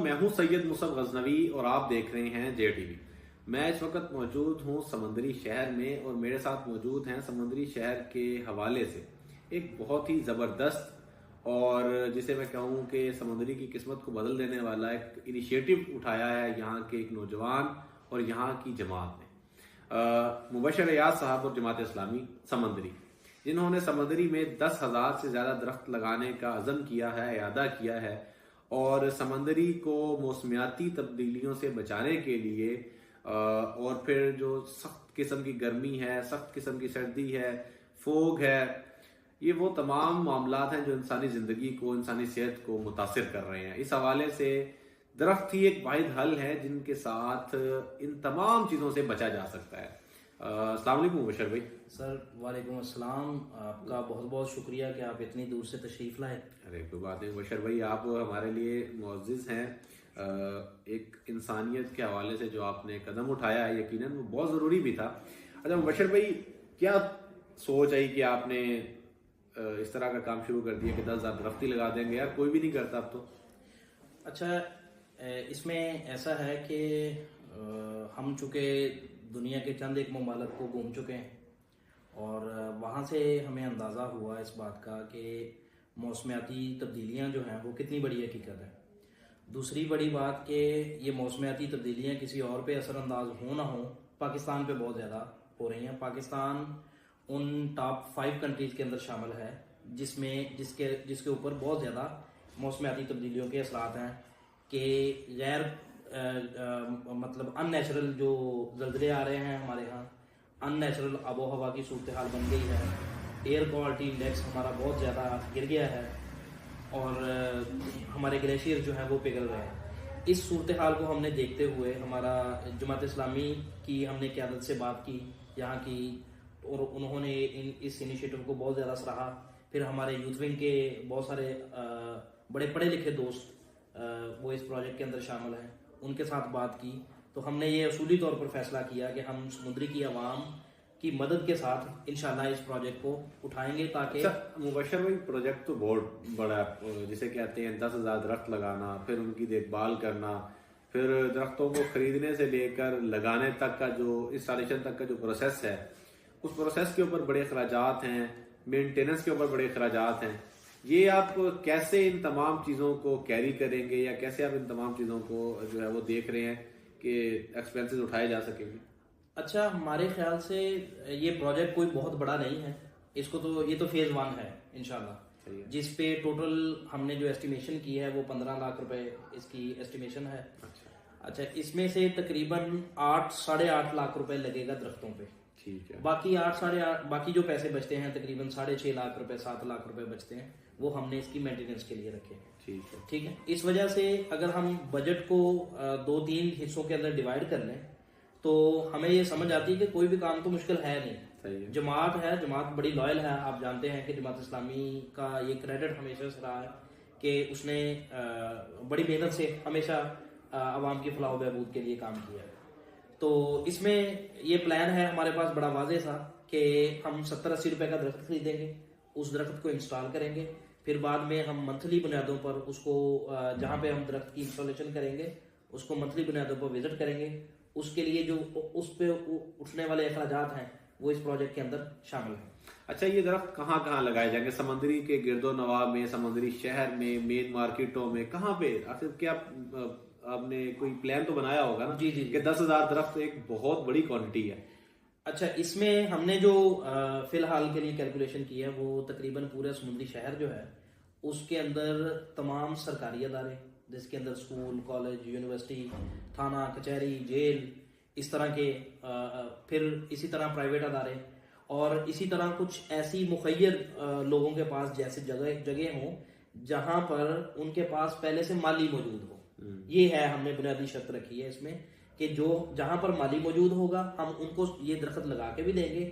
میں ہوں سید مصعب غزنوی اور آپ دیکھ رہے ہیں جے ٹی وی۔ میں اس وقت موجود ہوں سمندری شہر میں، اور میرے ساتھ موجود ہیں سمندری شہر کے حوالے سے ایک بہت ہی زبردست اور جسے میں کہوں کہ سمندری کی قسمت کو بدل دینے والا ایک انیشیٹو اٹھایا ہے یہاں کے ایک نوجوان اور یہاں کی جماعت نے، مبشر ریاض صاحب اور جماعت اسلامی سمندری، جنہوں نے سمندری میں 10,000 سے زیادہ درخت لگانے کا عزم کیا ہے، اعادہ کیا ہے، اور سمندری کو موسمیاتی تبدیلیوں سے بچانے کے لیے اور پھر جو سخت قسم کی گرمی ہے، سخت قسم کی سردی ہے، فوگ ہے، یہ وہ تمام معاملات ہیں جو انسانی زندگی کو، انسانی صحت کو متاثر کر رہے ہیں۔ اس حوالے سے درخت ہی ایک واحد حل ہے جن کے ساتھ ان تمام چیزوں سے بچا جا سکتا ہے۔ السلام علیکم مبشر بھائی۔ سر وعلیکم السلام، آپ کا بہت بہت شکریہ کہ آپ اتنی دور سے تشریف لائے۔ ارے کوئی بات نہیں مبشر بھائی، آپ ہمارے لیے معزز ہیں۔ ایک انسانیت کے حوالے سے جو آپ نے قدم اٹھایا ہے یقیناً وہ بہت ضروری بھی تھا۔ اچھا مبشر بھائی، کیا سوچ آئی کہ آپ نے اس طرح کا کام شروع کر دیا کہ 10,000 درخت ہی لگا دیں گے؟ یار کوئی بھی نہیں کرتا اب تو۔ اچھا، اس میں ایسا ہے کہ ہم چونکہ دنیا کے چند ایک ممالک کو گھوم چکے ہیں، اور وہاں سے ہمیں اندازہ ہوا اس بات کا کہ موسمیاتی تبدیلیاں جو ہیں وہ کتنی بڑی حقیقت ہے۔ دوسری بڑی بات کہ یہ موسمیاتی تبدیلیاں کسی اور پہ اثر انداز ہوں نہ ہوں، پاکستان پہ بہت زیادہ ہو رہی ہیں۔ پاکستان ان ٹاپ 5 کنٹریز کے اندر شامل ہے جس کے اوپر بہت زیادہ موسمیاتی تبدیلیوں کے اثرات ہیں، کہ غیر مطلب ان نیچرل جو زلزلے آ رہے ہیں ہمارے ہاں، ان نیچرل آب و ہوا کی صورتحال بن گئی ہے، ایئر کوالٹی انڈیکس ہمارا بہت زیادہ گر گیا ہے، اور ہمارے گلیشیئر جو ہیں وہ پگھل رہے ہیں۔ اس صورتحال کو ہم نے دیکھتے ہوئے ہمارا جماعت اسلامی کی ہم نے قیادت سے بات کی یہاں کی، اور انہوں نے اس انیشیٹو کو بہت زیادہ سراہا۔ پھر ہمارے یوتھ ونگ کے بہت سارے بڑے پڑھے لکھے دوست وہ اس پروجیکٹ کے اندر شامل ہیں، ان کے ساتھ بات کی، تو ہم نے یہ اصولی طور پر فیصلہ کیا کہ ہم سمندری کی عوام کی مدد کے ساتھ انشاءاللہ اس پروجیکٹ کو اٹھائیں گے تاکہ مبشر بھائی پروجیکٹ تو بہت بڑا ہے، جسے کہتے ہیں 10,000 درخت لگانا، پھر ان کی دیکھ بھال کرنا، پھر درختوں کو خریدنے سے لے کر لگانے تک کا جو انسٹالیشن تک کا جو پروسیس ہے، اس پروسیس کے اوپر بڑے اخراجات ہیں، مینٹیننس کے اوپر بڑے اخراجات ہیں۔ یہ آپ کیسے ان تمام چیزوں کو کیری کریں گے، یا کیسے آپ ان تمام چیزوں کو جو ہے وہ دیکھ رہے ہیں کہ ایکسپینسز اٹھائے جا سکیں گے؟ اچھا، ہمارے خیال سے یہ پروجیکٹ کوئی بہت بڑا نہیں ہے، اس کو تو یہ تو فیز 1 ہے انشاءاللہ، جس پہ ٹوٹل ہم نے جو ایسٹیمیشن کی ہے وہ 15 لاکھ روپے اس کی ایسٹیمیشن ہے۔ اچھا، اس میں سے تقریباً 8-8.5 لاکھ روپے لگے گا درختوں پہ، ٹھیک ہے۔ باقی 8-8.5 باقی جو پیسے بچتے ہیں تقریباً 6.5 لاکھ روپے 7 لاکھ روپے بچتے ہیں، وہ ہم نے اس کی مینٹیننس کے لیے رکھے ہیں۔ ٹھیک ہے، اس وجہ سے اگر ہم بجٹ کو 2-3 حصوں کے اندر ڈیوائڈ کر لیں تو ہمیں یہ سمجھ آتی ہے کہ کوئی بھی کام تو مشکل ہے نہیں۔ جماعت ہے، جماعت بڑی لائل ہے، آپ جانتے ہیں کہ جماعت اسلامی کا یہ کریڈٹ ہمیشہ سے رہا ہے کہ اس نے بڑی محنت سے ہمیشہ عوام کی فلاح و بہبود کے لیے کام کیا ہے۔ تو اس میں یہ پلان ہے ہمارے پاس بڑا واضح تھا کہ ہم 70-80 روپے کا درخت خریدیں گے، اس درخت کو انسٹال کریں گے، پھر بعد میں ہم منتھلی بنیادوں پر اس کو جہاں پہ ہم درخت کی انسٹالیشن کریں گے اس کو منتھلی بنیادوں پر وزٹ کریں گے۔ اس کے لیے جو اس پہ اٹھنے والے اخراجات ہیں وہ اس پروجیکٹ کے اندر شامل ہیں۔ اچھا، یہ درخت کہاں کہاں لگائے جائیں گے؟ سمندری کے گرد و نواح میں، سمندری شہر میں، مین مارکیٹوں میں، کہاں پہ؟ آخر کیا آپ نے کوئی پلان تو بنایا ہوگا نا؟ جی جی کہ 10,000 درخت ایک بہت بڑی کوانٹٹی ہے۔ اچھا، اس میں ہم نے جو فی الحال کے لیے کیلکولیشن کی ہے وہ تقریباً پورے سمندری شہر جو ہے اس کے اندر تمام سرکاری ادارے، جس کے اندر اسکول، کالج، یونیورسٹی، تھانہ، کچہری، جیل، اس طرح کے، پھر اسی طرح پرائیویٹ ادارے، اور اسی طرح کچھ ایسی مخیر لوگوں کے پاس جیسے جگہ ہوں جہاں پر ان کے پاس پہلے سے مالی موجود ہو۔ یہ ہے ہم نے بنیادی شرط رکھی ہے اس میں کہ جو جہاں پر مالی موجود ہوگا ہم ان کو یہ درخت لگا کے بھی دیں گے،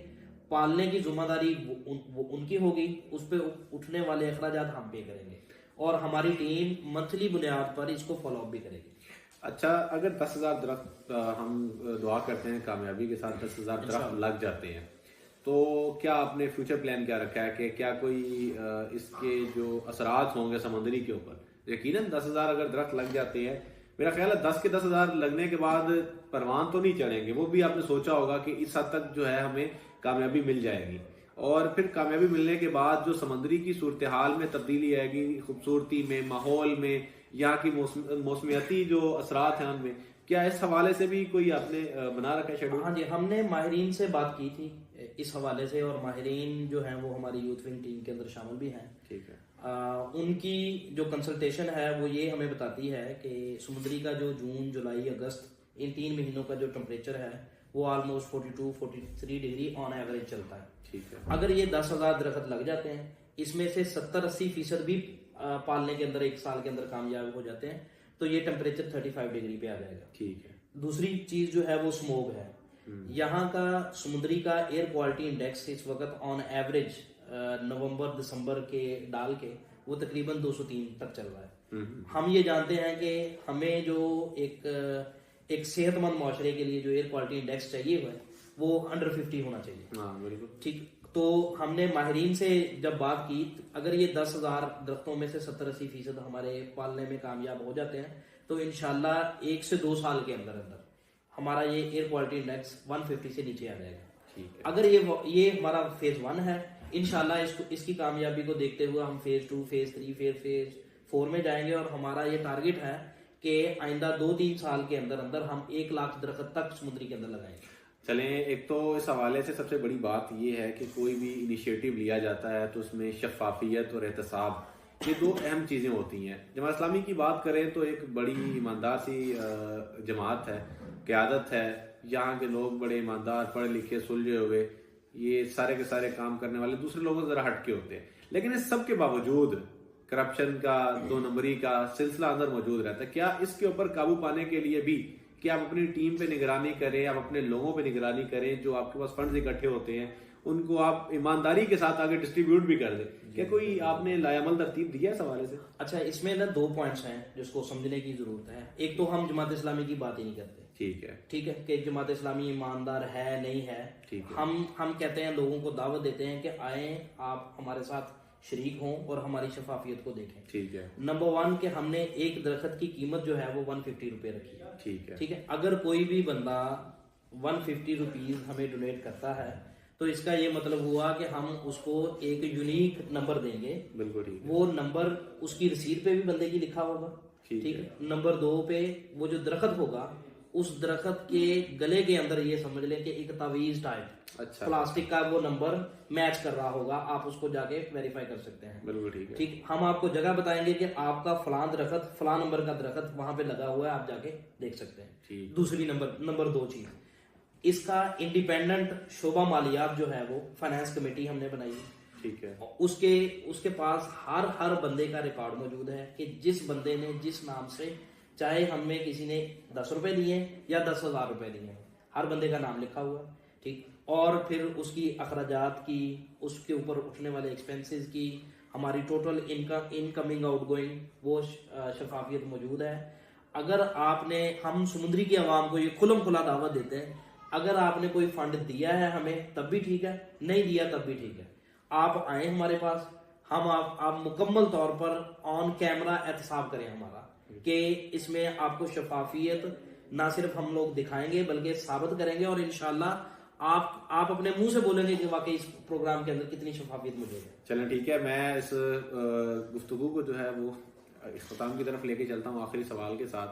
پالنے کی ذمہ داری وہ ان کی ہوگی، اس پہ اٹھنے والے اخراجات ہم پے کریں گے، اور ہماری ٹیم منتھلی بنیاد پر اس کو فالو اپ بھی کرے گی۔ اچھا، اگر 10,000 درخت ہم دعا کرتے ہیں کامیابی کے ساتھ 10,000 درخت لگ جاتے ہیں، تو کیا آپ نے فیوچر پلان کیا رکھا ہے کہ کیا کوئی اس کے جو اثرات ہوں گے سمندری کے اوپر؟ یقیناً 10,000 اگر درخت لگ جاتے ہیں میرا خیال ہے 10 کے 10,000 لگنے کے بعد پروان تو نہیں چڑھیں گے، وہ بھی آپ نے سوچا ہوگا کہ اس حد تک جو ہے ہمیں کامیابی مل جائے گی، اور پھر کامیابی ملنے کے بعد جو سمندری کی صورتحال میں تبدیلی آئے گی، خوبصورتی میں، ماحول میں، یہاں کی موسمیاتی جو اثرات ہیں ان میں، کیا اس حوالے سے بھی کوئی آپ نے بنا رکھا ہے شیڈول؟ ہاں جی، ہم نے ماہرین سے بات کی تھی اس حوالے سے، اور ماہرین جو ہیں وہ ہماری یوتھ ونگ ٹیم کے اندر شامل بھی ہیں. ٹھیک ہے. ان کی جو کنسلٹیشن ہے وہ یہ ہمیں بتاتی ہے کہ سمندری کا جو جون، جولائی، اگست ان 3 مہینوں کا جو ٹمپریچر ہے وہ آلموسٹ 42-43 ڈگری آن ایوریج چلتا ہے. ٹھیک ہے. اگر یہ 10,000 درخت لگ جاتے ہیں، اس میں سے 70-80% بھی پالنے کے اندر 1 سال کے اندر کامیاب ہو جاتے ہیں، تو یہ ٹمپریچر 35 ڈگری پہ آ جائے گا. ٹھیک ہے. دوسری چیز جو ہے وہ سموگ ہے. یہاں کا سمندری کا ایئر کوالٹی انڈیکس اس وقت آن ایوریج نومبر دسمبر کے ڈال کے وہ تقریباً 203 تک چل رہا ہے. ہم یہ جانتے ہیں کہ ہمیں جو ایک صحت مند معاشرے کے لیے جو ایئر کوالٹی انڈیکس چاہیے ہوا ہے وہ انڈر 50 ہونا چاہیے. ٹھیک. تو ہم نے ماہرین سے جب بات کی، اگر یہ 10,000 درختوں میں سے 70-80% ہمارے پالنے میں کامیاب ہو جاتے ہیں تو انشاءاللہ 1 سے 2 سال کے اندر ہمارا یہ ایئر کوالٹی انڈیکس 150 سے نیچے آ جائے گا. اگر یہ ہمارا فیز 1 ہے، انشاءاللہ اس کی کامیابی کو دیکھتے ہوئے ہم فیز 2، فیز 3، فیز 4 میں جائیں گے، اور ہمارا یہ ٹارگٹ ہے کہ آئندہ 2-3 سال کے اندر ہم 1 لاکھ درخت تک سمندری کے اندر لگائیں گے. چلیں، ایک تو اس حوالے سے سب سے بڑی بات یہ ہے کہ کوئی بھی انیشیٹو لیا جاتا ہے تو اس میں شفافیت اور احتساب، یہ 2 اہم چیزیں ہوتی ہیں. جماعت اسلامی کی بات کریں تو ایک بڑی ایماندار سی جماعت ہے، قیادت ہے، یہاں کے لوگ بڑے ایماندار، پڑھے لکھے، سلجھے ہوئے، یہ سارے کے سارے کام کرنے والے، دوسرے لوگوں سے ذرا ہٹ کے ہوتے ہیں. لیکن اس سب کے باوجود کرپشن کا، 2 نمبری کا سلسلہ اندر موجود رہتا ہے. کیا اس کے اوپر قابو پانے کے لیے بھی کہ آپ اپنی ٹیم پہ نگرانی کریں، آپ اپنے لوگوں پہ نگرانی کریں، جو آپ کے پاس فنڈز اکٹھے ہوتے ہیں ان کو آپ ایمانداری کے ساتھ آگے ڈسٹریبیوٹ بھی کر دیں، کیا کوئی آپ نے لائعمل ترتیب دی ہے اس حوالے سے؟ اچھا، اس میں 2 پوائنٹس ہیں جس کو سمجھنے کی ضرورت ہے. ایک تو ہم جماعت اسلامی کی بات ہی نہیں کرتے. ٹھیک ہے کہ جماعت اسلامی ایماندار ہے نہیں ہے. ہم کہتے ہیں، لوگوں کو دعوت دیتے ہیں کہ آئیں، آپ ہمارے ساتھ شریک ہوں اور ہماری شفافیت کو دیکھیں. ٹھیک ہے. نمبر 1 کہ ہم نے ایک درخت کی قیمت جو ہے وہ 150 روپے رکھی ہے. ٹھیک ہے. اگر کوئی بھی بندہ 150 روپیز ہمیں ڈونیٹ کرتا ہے تو اس کا یہ مطلب ہوا کہ ہم اس کو ایک یونیک نمبر دیں گے. بالکل. وہ نمبر اس کی رسید پہ بھی بندے کی لکھا ہوگا. ٹھیک ہے. نمبر 2 پہ وہ جو درخت ہوگا اس درخت کے گلے کے اندر یہ سمجھ لیں کہ ایک تعویذ ٹائپ پلاسٹک کا وہ نمبر میچ کر رہا ہوگا. آپ اس کو جا کے ویریفائی کر سکتے ہیں. بالکل ٹھیک. ہم آپ کو جگہ بتائیں گے کہ آپ کا فلاں درخت، فلاں نمبر کا درخت وہاں پہ لگا ہوا ہے، آپ جا کے دیکھ سکتے ہیں. دوسری نمبر 2 چیز، اس کا انڈیپینڈنٹ شعبہ مالیات جو ہے وہ فائنانس کمیٹی ہم نے بنائی ہے. ٹھیک ہے. اس کے پاس ہر بندے کا ریکارڈ موجود ہے کہ جس بندے نے جس نام سے، چاہے ہم میں کسی نے 10 روپے دیے یا 10,000 روپے دیے، ہر بندے کا نام لکھا ہوا ہے. ٹھیک. اور پھر اس کی اخراجات کی، اس کے اوپر اٹھنے والے ایکسپینسز کی، ہماری ٹوٹل انکمنگ آؤٹ گوئنگ، وہ شفافیت موجود ہے. اگر آپ نے، ہم سمندری کی عوام کو یہ کھلم کھلا دعوت دیتے ہیں، اگر آپ نے کوئی فنڈ دیا ہے ہمیں تب بھی ٹھیک ہے، نہیں دیا تب بھی ٹھیک ہے، آپ آئیں ہمارے پاس، ہم آپ مکمل طور پر آن کیمرہ احتساب کریں ہمارا، کہ اس میں آپ کو شفافیت نہ صرف ہم لوگ دکھائیں گے بلکہ ثابت کریں گے، اور انشاءاللہ آپ اپنے منہ سے بولیں گے کہ واقعی اس پروگرام کے اندر کتنی شفافیت موجود ہے. چلیں ٹھیک ہے، میں اس گفتگو کو جو ہے وہ اختتام کی طرف لے کے چلتا ہوں آخری سوال کے ساتھ،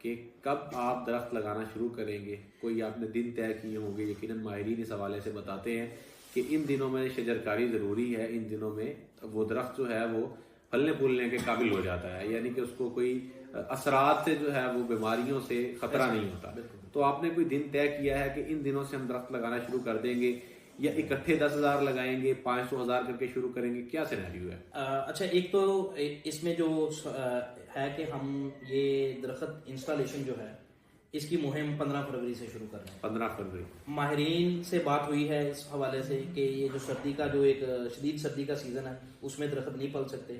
کہ کب آپ درخت لگانا شروع کریں گے؟ کوئی آپ نے دن طے کیے ہوں گے؟ یقیناً ماہرین اس حوالے سے بتاتے ہیں کہ ان دنوں میں شجرکاری ضروری ہے، ان دنوں میں وہ درخت جو ہے وہ پھلنے پھولنے کے قابل ہو جاتا ہے، یعنی کہ اس کو کوئی اثرات سے جو ہے وہ بیماریوں سے خطرہ نہیں ہوتا. تو آپ نے کوئی دن طے کیا ہے کہ ان دنوں سے ہم درخت لگانا شروع کر دیں گے، یا اکٹھے 10,000 لگائیں گے، 500,000 کر کے شروع کریں گے؟ کیا سینیریو ہے؟ اچھا، ایک تو اس میں جو ہے کہ ہم یہ درخت انسٹالیشن جو ہے اس کی مہم 15 فروری سے شروع کر رہے ہیں. 15 فروری ماہرین سے بات ہوئی ہے اس حوالے سے کہ یہ جو سردی کا، جو ایک شدید سردی کا سیزن ہے اس میں درخت نہیں پل سکتے،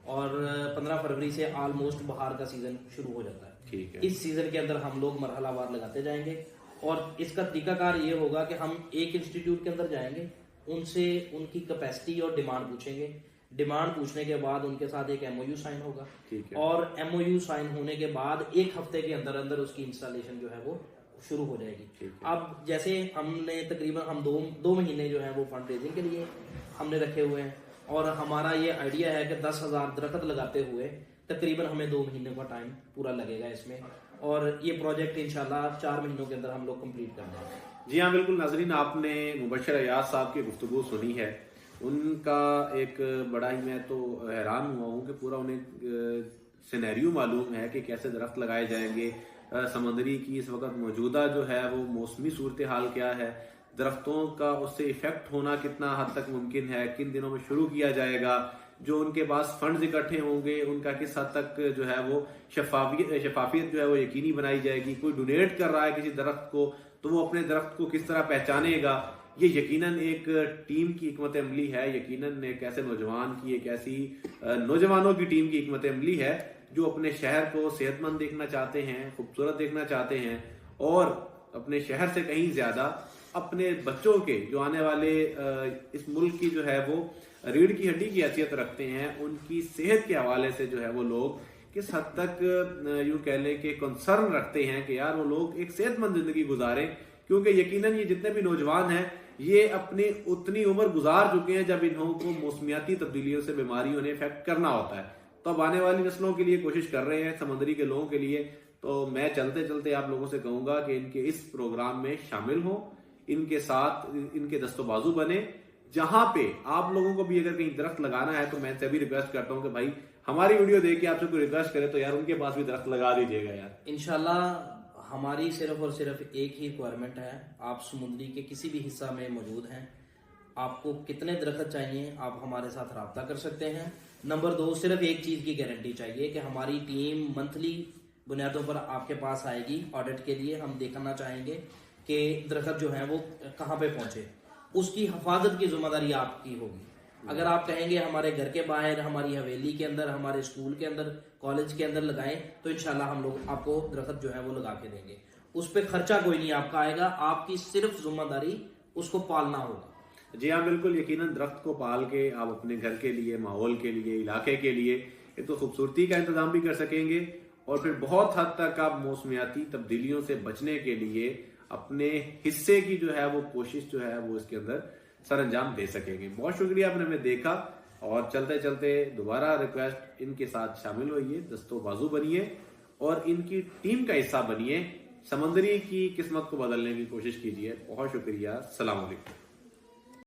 اور 15 فروری سے آلموسٹ بہار کا سیزن شروع ہو جاتا ہے. ٹھیک ہے. اس سیزن کے اندر ہم لوگ مرحلہ وار لگاتے جائیں گے، اور اس کا طریقہ کار یہ ہوگا کہ ہم ایک انسٹیٹیوٹ کے اندر جائیں گے، ان سے ان کی کیپیسٹی اور ڈیمانڈ پوچھیں گے. ڈیمانڈ پوچھنے کے بعد ان کے ساتھ ایک ایم او یو سائن ہوگا، ٹھیک ہے، اور ایم او یو سائن ہونے کے بعد ایک ہفتے کے اندر اندر اس کی انسٹالیشن جو ہے وہ شروع ہو جائے گی۔ اب جیسے ہم نے تقریباً ہم دو مہینے جو ہیں وہ فنڈ ریزنگ کے لیے ہم نے رکھے ہوئے ہیں، اور ہمارا یہ آئیڈیا ہے کہ 10,000 درخت لگاتے ہوئے تقریباً ہمیں 2 مہینے کا ٹائم پورا لگے گا اس میں، اور یہ پروجیکٹ انشاءاللہ 4 مہینوں کے اندر ہم لوگ کمپلیٹ کر دیں گے۔ جی ہاں بالکل ناظرین، آپ نے مبشر ایاز صاحب کی گفتگو سنی ہے، ان کا ایک بڑا ہی، میں تو حیران ہوا ہوں کہ پورا انہیں سینیریو معلوم ہے کہ کیسے درخت لگائے جائیں گے، سمندری کی اس وقت موجودہ جو ہے وہ موسمی صورتحال کیا ہے، درختوں کا اس سے ایفیکٹ ہونا کتنا حد تک ممکن ہے، کن دنوں میں شروع کیا جائے گا، جو ان کے پاس فنڈز اکٹھے ہوں گے ان کا کس حد تک جو ہے وہ شفافیت جو ہے وہ یقینی بنائی جائے گی، کوئی ڈونیٹ کر رہا ہے کسی درخت کو تو وہ اپنے درخت کو کس طرح پہچانے گا، یہ یقیناً ایک ٹیم کی حکمت عملی ہے، یقیناً ایک ایسے نوجوان کی، ایک ایسی نوجوانوں کی ٹیم کی حکمت عملی ہے جو اپنے شہر کو صحت مند دیکھنا چاہتے ہیں، خوبصورت دیکھنا چاہتے ہیں، اور اپنے شہر سے کہیں زیادہ اپنے بچوں کے جو آنے والے اس ملک کی جو ہے وہ ریڑھ کی ہڈی کی حیثیت رکھتے ہیں، ان کی صحت کے حوالے سے جو ہے وہ لوگ کس حد تک یوں کہہ لیں کہ کنسرن رکھتے ہیں کہ یار وہ لوگ ایک صحت مند زندگی گزاریں، کیونکہ یقیناً یہ جتنے بھی نوجوان ہیں یہ اپنی اتنی عمر گزار چکے ہیں جب انہوں کو موسمیاتی تبدیلیوں سے بیماریوں نے افیکٹ کرنا ہوتا ہے، تو اب آنے والی نسلوں کے لیے کوشش کر رہے ہیں، سمندری کے لوگوں کے لیے۔ تو میں چلتے چلتے آپ لوگوں سے کہوں گا کہ ان کے اس پروگرام میں شامل ہوں، ان کے ساتھ ان کے دست و بازو بنے، جہاں پہ آپ لوگوں کو بھی اگر کہیں درخت لگانا ہے تو میں سے بھی ریکویسٹ کرتا ہوں کہ بھائی ہماری ویڈیو دیکھ کے آپ سے کوئی ریکویسٹ کرے تو یار ان کے پاس بھی درخت لگا دیجیے گا یار۔ انشاءاللہ ہماری صرف اور صرف ایک ہی ریکوائرمنٹ ہے، آپ سمندری کے کسی بھی حصہ میں موجود ہیں، آپ کو کتنے درخت چاہیے آپ ہمارے ساتھ رابطہ کر سکتے ہیں۔ نمبر 2، صرف ایک چیز کی گارنٹی چاہیے کہ ہماری ٹیم منتھلی بنیادوں پر آپ کے پاس آئے گی آڈٹ کے لیے، ہم دیکھنا چاہیں گے کہ درخت جو ہیں وہ کہاں پہ پہنچے، اس کی حفاظت کی ذمہ داری آپ کی ہوگی۔ اگر آپ کہیں گے ہمارے گھر کے باہر، ہماری حویلی کے اندر، ہمارے اسکول کے اندر، کالج کے اندر لگائیں، تو انشاءاللہ ہم لوگ آپ کو درخت جو ہے وہ لگا کے دیں گے، اس پہ خرچہ کوئی نہیں آپ کا آئے گا، آپ کی صرف ذمہ داری اس کو پالنا ہوگا۔ جی ہاں بالکل، یقیناً درخت کو پال کے آپ اپنے گھر کے لیے، ماحول کے لیے، علاقے کے لیے ایک تو خوبصورتی کا انتظام بھی کر سکیں گے، اور پھر بہت حد تک آپ موسمیاتی تبدیلیوں سے بچنے کے لیے اپنے حصے کی جو ہے وہ کوشش جو ہے وہ اس کے اندر سر انجام دے سکیں گے۔ بہت شکریہ آپ نے ہمیں دیکھا، اور چلتے چلتے دوبارہ ریکویسٹ، ان کے ساتھ شامل ہوئیے، دست و بازو بنیے، اور ان کی ٹیم کا حصہ بنیے، سمندری کی قسمت کو بدلنے کی کوشش کیجیے۔ بہت شکریہ، السلام علیکم۔